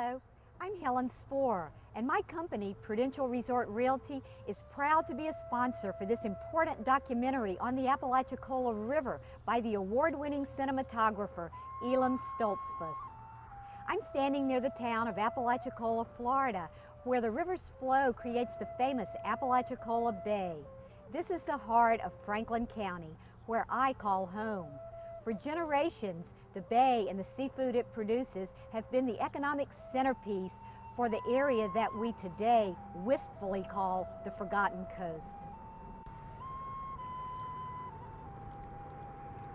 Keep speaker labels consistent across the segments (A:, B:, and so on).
A: Hello, I'm Helen Spohr, and my company, Prudential Resort Realty, is proud to be a sponsor for this important documentary on the Apalachicola River by the award-winning cinematographer, Elam Stoltzfus. I'm standing near the town of Apalachicola, Florida, where the river's flow creates the famous Apalachicola Bay. This is the heart of Franklin County, where I call home. For generations, the bay and the seafood it produces have been the economic centerpiece for the area that we today wistfully call the Forgotten Coast.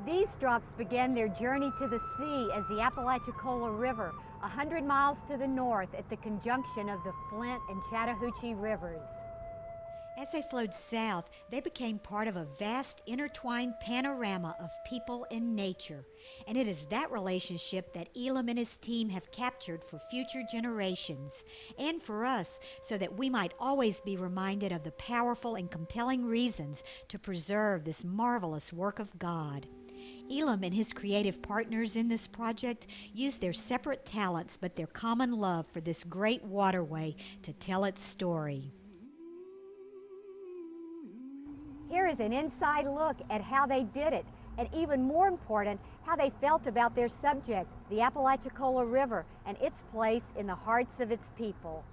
A: These drops began their journey to the sea as the Apalachicola River, 100 miles to the north at the conjunction of the Flint and Chattahoochee rivers. As they flowed south, they became part of a vast intertwined panorama of people and nature. And it is that relationship that Elam and his team have captured for future generations, and for us, so that we might always be reminded of the powerful and compelling reasons to preserve this marvelous work of God. Elam and his creative partners in this project used their separate talents but their common love for this great waterway to tell its story. Here is an inside look at how they did it, and even more important, how they felt about their subject, the Apalachicola River, and its place in the hearts of its people.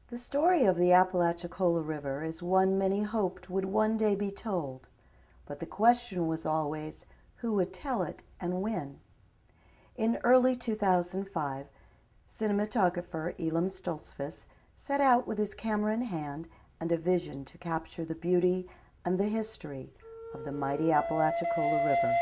B: The story of the Apalachicola River is one many hoped would one day be told, but the question was always who would tell it and when. In early 2005, cinematographer Elam Stoltzfus set out with his camera in hand and a vision to capture the beauty and the history of the mighty Apalachicola River.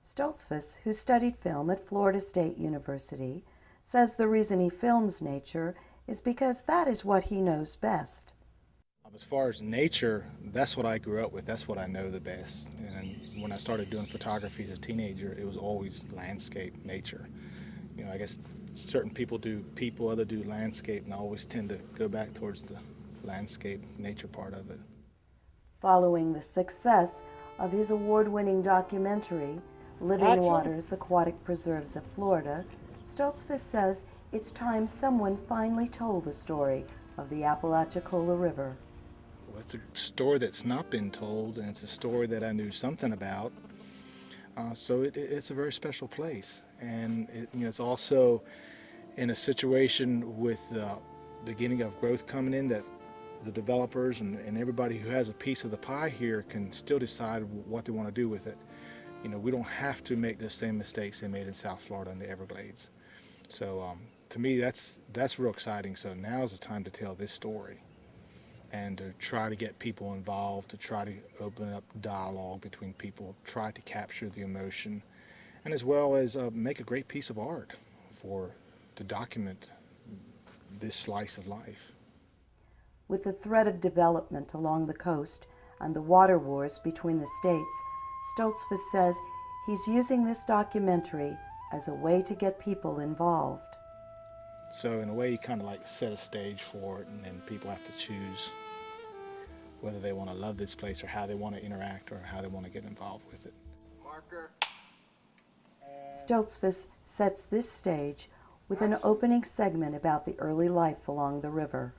B: Stoltzfus, who studied film at Florida State University, says the reason he films nature is because that is what he knows best.
C: As far as nature, that's what I grew up with. That's what I know the best. And when I started doing photography as a teenager, it was always landscape, nature. You know, I guess certain people do people, others do landscape, and I always tend to go back towards the landscape, nature part of it.
B: Following the success of his award-winning documentary, Living Waters, Aquatic Preserves of Florida, Stoltzfus says it's time someone finally told the story of the Apalachicola River.
C: Well, it's a story that's not been told, and it's a story that I knew something about. So it's a very special place, and it's also in a situation with the beginning of growth coming in that the developers and everybody who has a piece of the pie here can still decide what they want to do with it. You know, we don't have to make the same mistakes they made in South Florida and the Everglades. So to me, that's real exciting. So now's the time to tell this story and to try to get people involved, to try to open up dialogue between people, try to capture the emotion, and as well as make a great piece of art to document this slice of life.
B: With the threat of development along the coast and the water wars between the states, Stoltzfus says he's using this documentary as a way to get people involved.
C: So in a way, you kind of like set a stage for it, and then people have to choose whether they want to love this place or how they want to interact or how they want to get involved with it.
D: Marker.
B: Stoltzfus sets this stage with an opening segment about the early life along the river.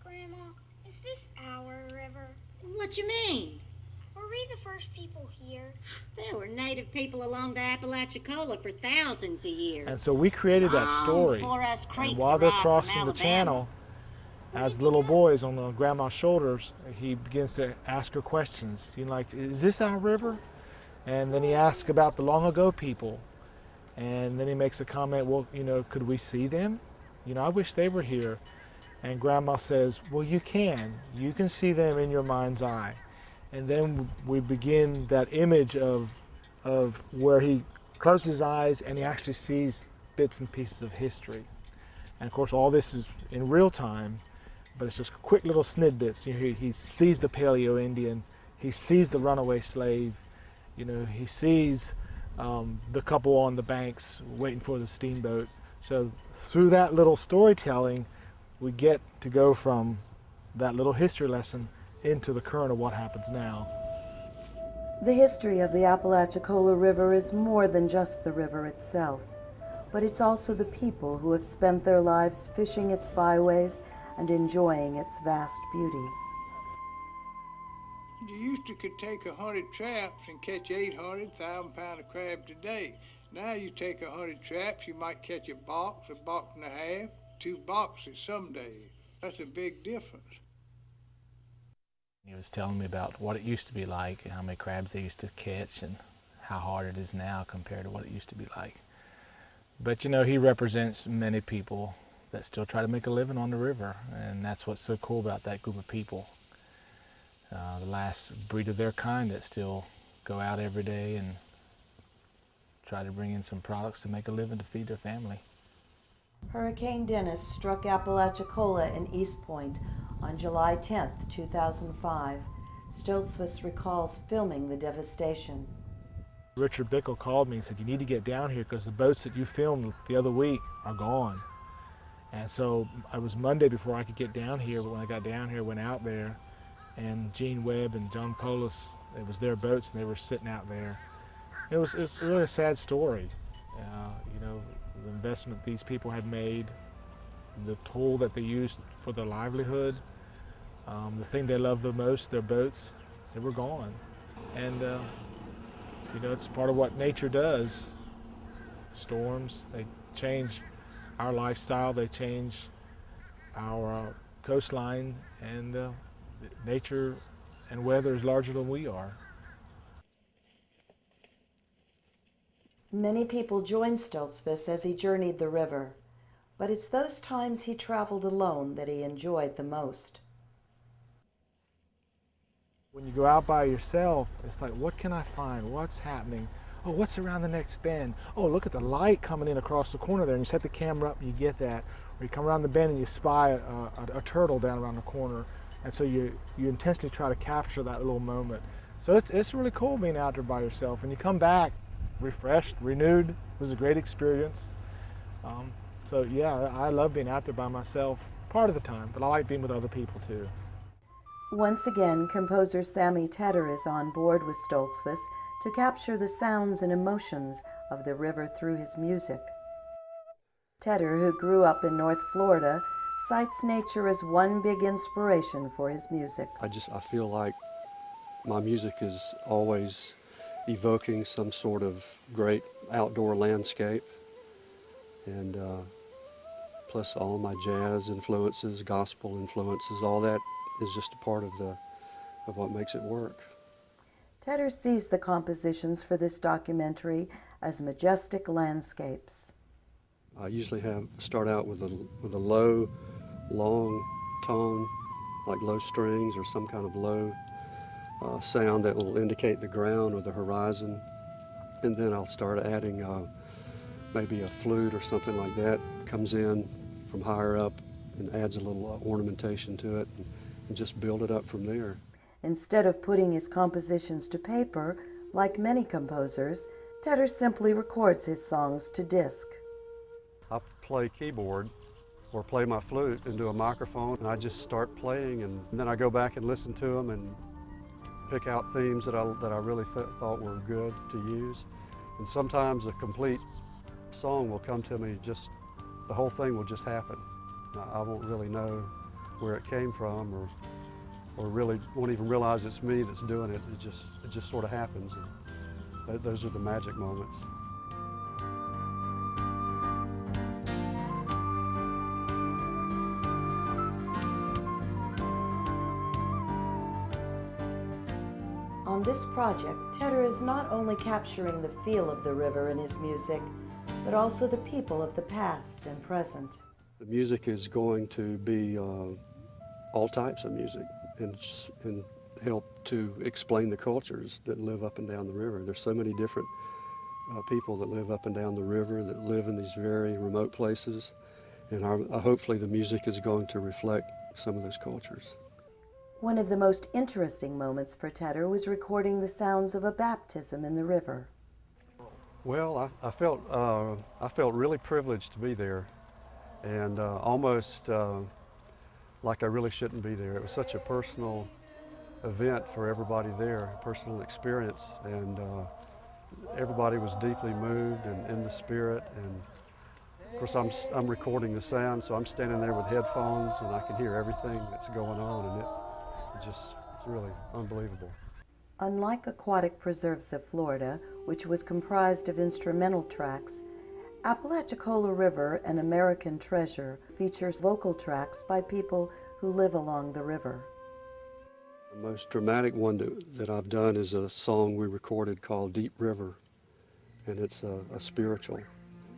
E: Grandma, is this our river?
F: What you mean?
E: Were we the first
D: first people here?
E: There were native people along the Apalachicola for thousands of years.
C: And so we created that story. And while they're crossing the channel, as little boys on Grandma's shoulders, he begins to ask her questions. You know, like, is this our river? And then he asks about the long ago people. And then he makes a comment, well, you know, could we see them? You know, I wish they were here. And Grandma says, well, you can. You can see them in your mind's eye. And then we begin that image of where he closes his eyes and he actually sees bits and pieces of history. And of course, all this is in real time, but it's just quick little snidbits. You know, he sees the Paleo Indian, he sees the runaway slave, you know, he sees the couple on the banks waiting for the steamboat. So through that little storytelling, we get to go from that little history lesson into the current of what happens now.
B: The history of the Apalachicola River is more than just the river itself, but it's also the people who have spent their lives fishing its byways and enjoying its vast beauty.
F: You used to could take 100 traps and catch 800,000-pound of crabs a day. Now you take 100 traps, you might catch a box and a half, 2 boxes some days. That's a big difference.
C: He was telling me about what it used to be like, and how many crabs they used to catch, and how hard it is now compared to what it used to be like. But you know, he represents many people that still try to make a living on the river, and that's what's so cool about that group of people. The last breed of their kind that still go out every day and try to bring in some products to make a living to feed their family.
B: Hurricane Dennis struck Apalachicola in East Point on July 10, 2005. Stoltzfus recalls filming the devastation.
C: Richard Bickle called me and said, you need to get down here because the boats that you filmed the other week are gone. And so it was Monday before I could get down here, but when I got down here, I went out there, and Gene Webb and John Polis, it was their boats and they were sitting out there. It's really a sad story. You know, the investment these people had made, the tool that they used for their livelihood, the thing they loved the most, their boats, they were gone. And you know, it's part of what nature does. Storms, they change our lifestyle, they change our coastline, and nature and weather is larger than we are.
B: Many people joined Stoltzfus as he journeyed the river, but it's those times he traveled alone that he enjoyed the most.
C: When you go out by yourself, it's like, what can I find? What's happening? Oh, what's around the next bend? Oh, look at the light coming in across the corner there, and you set the camera up and you get that. Or you come around the bend and you spy a turtle down around the corner, and so you intentionally try to capture that little moment. So it's really cool being out there by yourself, and you come back refreshed, renewed. It was a great experience. So yeah, I love being out there by myself part of the time, but I like being with other people too.
B: Once again, composer Sammy Tedder is on board with Stoltzfus to capture the sounds and emotions of the river through his music. Tedder, who grew up in North Florida, cites nature as one big inspiration for his music.
G: I feel like my music is always evoking some sort of great outdoor landscape, and plus all my jazz influences, gospel influences, all that is just a part of what makes it work.
B: Tedder sees the compositions for this documentary as majestic landscapes.
G: I usually start out with a low, long tone, like low strings or some kind of low sound that will indicate the ground or the horizon, and then I'll start adding maybe a flute or something like that comes in from higher up and adds a little ornamentation to it, and just build it up from there.
B: Instead of putting his compositions to paper, like many composers, Tedder simply records his songs to disc.
G: I play keyboard or play my flute into a microphone, and I just start playing, and then I go back and listen to them and pick out themes that I really thought were good to use. And sometimes a complete song will come to me, just the whole thing will just happen. I won't really know where it came from or or really won't even realize it's me that's doing it. It just sort of happens. And those are the magic moments.
B: On this project, Tedder is not only capturing the feel of the river in his music, but also the people of the past and present.
G: The music is going to be all types of music and help to explain the cultures that live up and down the river. There's so many different people that live up and down the river, that live in these very remote places, and hopefully the music is going to reflect some of those cultures.
B: One of the most interesting moments for Tedder was recording the sounds of a baptism in the river.
G: Well, I felt really privileged to be there, and almost like I really shouldn't be there. It was such a personal event for everybody there, a personal experience, and everybody was deeply moved and in the spirit. And of course, I'm recording the sound, so I'm standing there with headphones, and I can hear everything that's going on, and it's really unbelievable.
B: Unlike aquatic preserves of Florida, which was comprised of instrumental tracks, Apalachicola River, an American treasure, features vocal tracks by people who live along the river.
G: The most dramatic one that I've done is a song we recorded called Deep River, and it's a spiritual.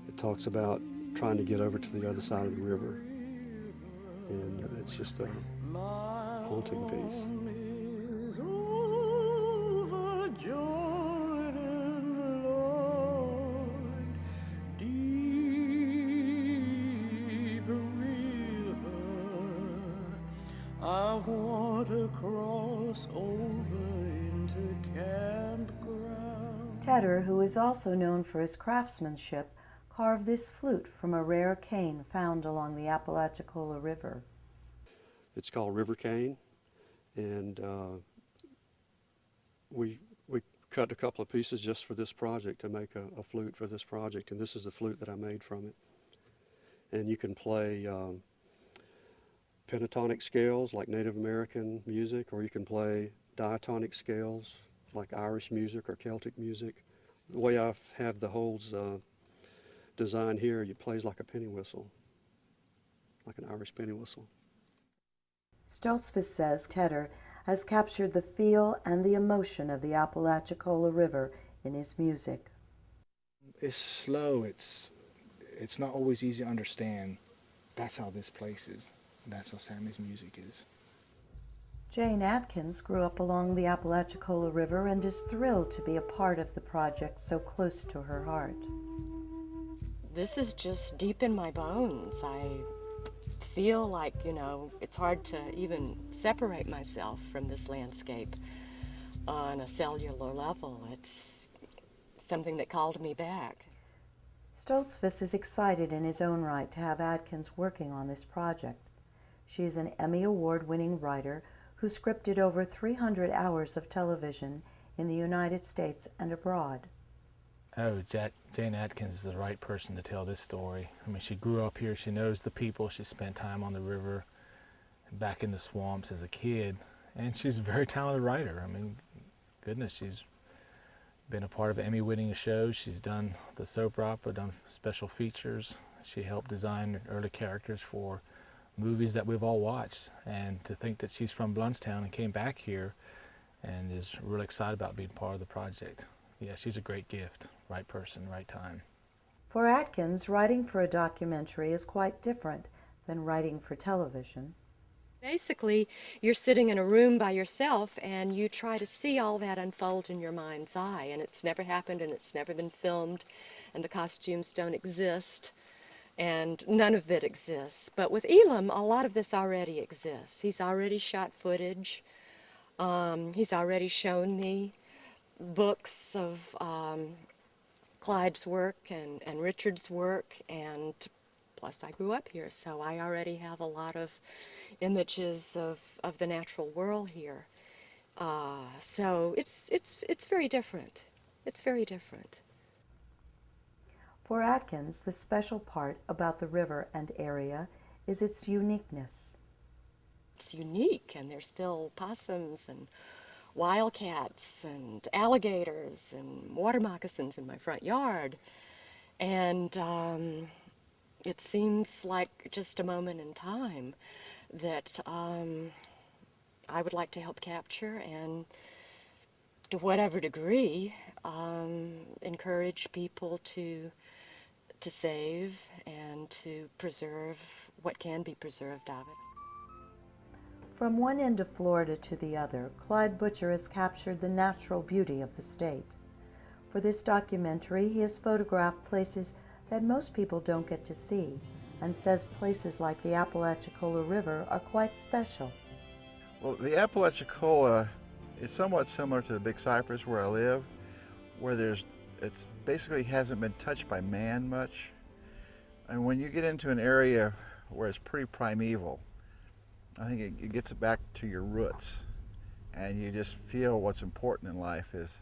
G: It talks about trying to get over to the other side of the river, and it's just a haunting piece.
D: I want to cross over into campground.
B: Tedder, who is also known for his craftsmanship, carved this flute from a rare cane found along the Apalachicola River.
G: It's called river cane, and we cut a couple of pieces just for this project to make a flute for this project, and this is the flute that I made from it. And you can play pentatonic scales like Native American music, or you can play diatonic scales like Irish music or Celtic music. The way I have the holes designed here, it plays like a penny whistle, like an Irish penny whistle.
B: Stoltzfus says Tedder has captured the feel and the emotion of the Apalachicola River in his music.
C: It's slow, it's not always easy to understand. That's how this place is. That's how Sammy's music is.
B: Jane Atkins grew up along the Apalachicola River and is thrilled to be a part of the project so close to her heart.
H: This is just deep in my bones. I feel like, it's hard to even separate myself from this landscape on a cellular level. It's something that called me back.
B: Stoltzfus is excited in his own right to have Atkins working on this project. She is an Emmy Award-winning writer who scripted over 300 hours of television in the United States and abroad.
C: Oh, Jane Atkins is the right person to tell this story. I mean, she grew up here, she knows the people, she spent time on the river, back in the swamps as a kid, and she's a very talented writer. I mean, goodness, she's been a part of Emmy-winning shows, she's done the soap opera, done special features, she helped design early characters for movies that we've all watched, and to think that she's from Blountstown and came back here and is really excited about being part of the project. Yeah, she's a great gift. Right person, right time.
B: For Atkins, writing for a documentary is quite different than writing for television.
H: Basically, you're sitting in a room by yourself and you try to see all that unfold in your mind's eye, and it's never happened and it's never been filmed, and the costumes don't exist, and none of it exists. But with Elam, a lot of this already exists. He's already shot footage. He's already shown me books of Clyde's work and Richard's work, and plus I grew up here, so I already have a lot of images of the natural world here. So it's very different. It's very different.
B: For Atkins, the special part about the river and area is its uniqueness.
H: it's unique, and there's still possums and wildcats and alligators and water moccasins in my front yard. And it seems like just a moment in time that I would like to help capture and, to whatever degree, encourage people to save and to preserve what can be preserved of it.
B: From one end of Florida to the other, Clyde Butcher has captured the natural beauty of the state. For this documentary, he has photographed places that most people don't get to see, and says places like the Apalachicola River are quite special.
I: Well, the Apalachicola is somewhat similar to the Big Cypress where I live, where it's basically hasn't been touched by man much. And when you get into an area where it's pretty primeval, I think it gets back to your roots, and you just feel what's important in life is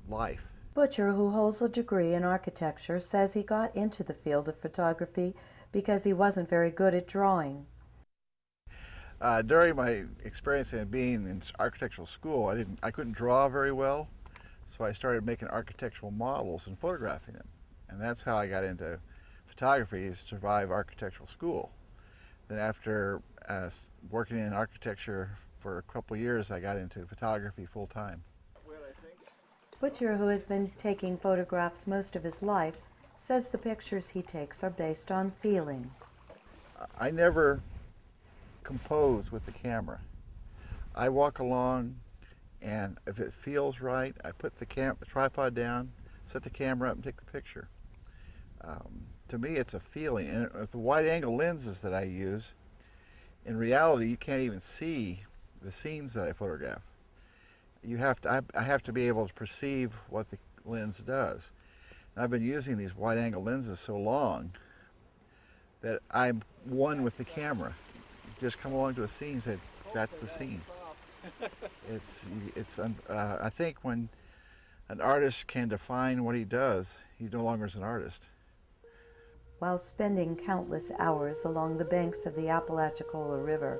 I: life.
B: Butcher, who holds a degree in architecture, says he got into the field of photography because he wasn't very good at drawing.
I: During my experience in being in architectural school, I couldn't draw very well, so I started making architectural models and photographing them. And that's how I got into photography, is to survive architectural school. Then after working in architecture for a couple of years, I got into photography full time.
B: Butcher, who has been taking photographs most of his life, says the pictures he takes are based on feeling.
I: I never compose with the camera. I walk along, and if it feels right, I put the tripod down, set the camera up, and take the picture. To me, it's a feeling. And with the wide-angle lenses that I use, in reality, you can't even see the scenes that I photograph. I have to be able to perceive what the lens does. And I've been using these wide-angle lenses so long that I'm one with the camera. You just come along to a scene and say, that's the scene. I think when an artist can define what he does, he no longer is an artist.
B: While spending countless hours along the banks of the Apalachicola River,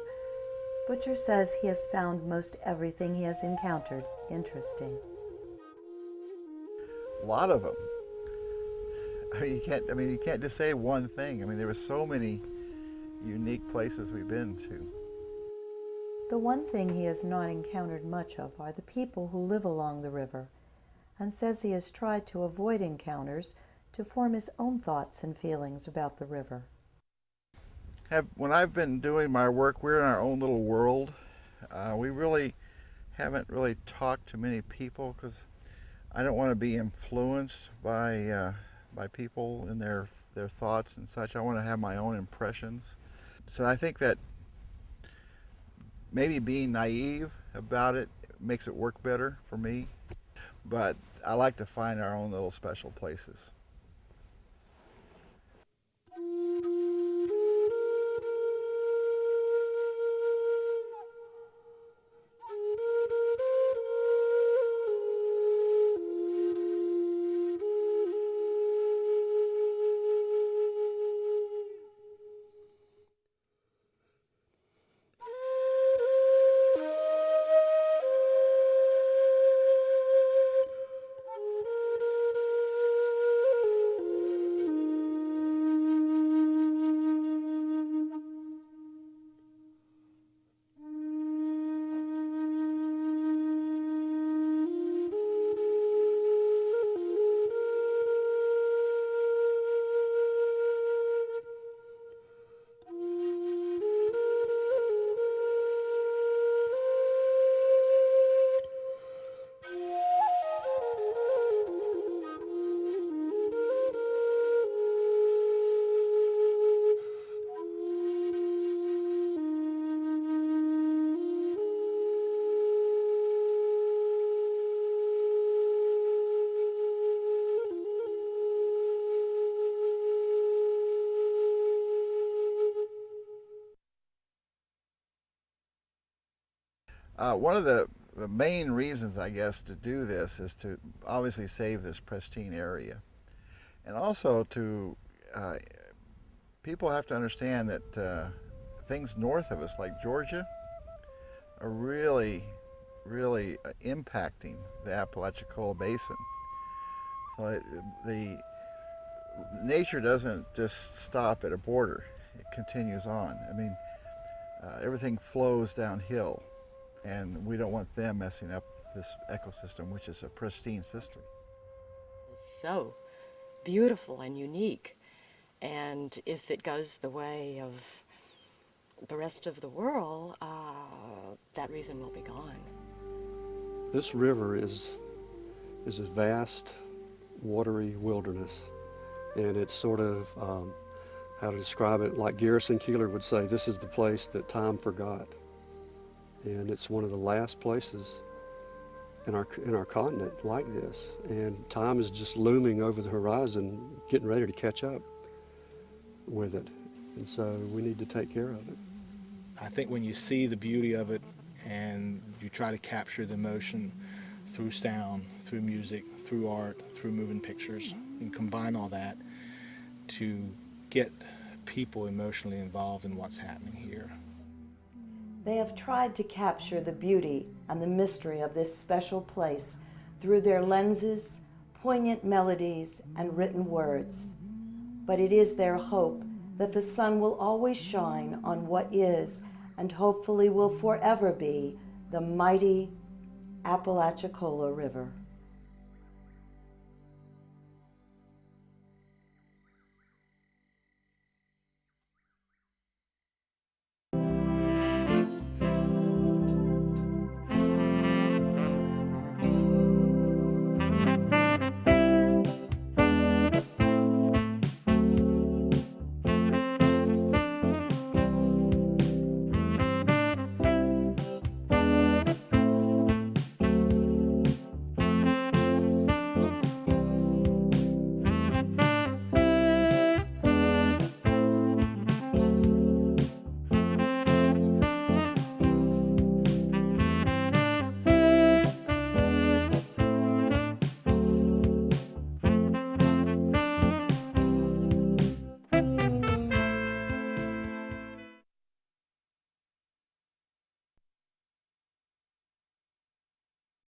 B: Butcher says he has found most everything he has encountered interesting.
I: A lot of them. You can't just say one thing. There were so many unique places we've been to.
B: The one thing he has not encountered much of are the people who live along the river, and says he has tried to avoid encounters to form his own thoughts and feelings about the river.
I: When I've been doing my work, we're in our own little world. We really haven't talked to many people because I don't want to be influenced by people and their thoughts and such. I want to have my own impressions. So I think that maybe being naive about it makes it work better for me. But I like to find our own little special places. One of the main reasons, I guess, to do this is to obviously save this pristine area. And also to, people have to understand that things north of us, like Georgia, are really impacting the Apalachicola Basin. So the nature doesn't just stop at a border, it continues on. I mean, everything flows downhill, and we don't want them messing up this ecosystem, which is a pristine system.
H: It's so beautiful and unique, and if it goes the way of the rest of the world, that reason will be gone.
G: This river is a vast, watery wilderness, and it's sort of, how to describe it, like Garrison Keillor would say, this is the place that time forgot. And it's one of the last places in our continent like this. And time is just looming over the horizon, getting ready to catch up with it. And so we need to take care of it.
C: I think when you see the beauty of it and you try to capture the emotion through sound, through music, through art, through moving pictures, and combine all that to get people emotionally involved in what's happening here.
B: They have tried to capture the beauty and the mystery of this special place through their lenses, poignant melodies, and written words. But it is their hope that the sun will always shine on what is, and hopefully will forever be, the mighty Apalachicola River.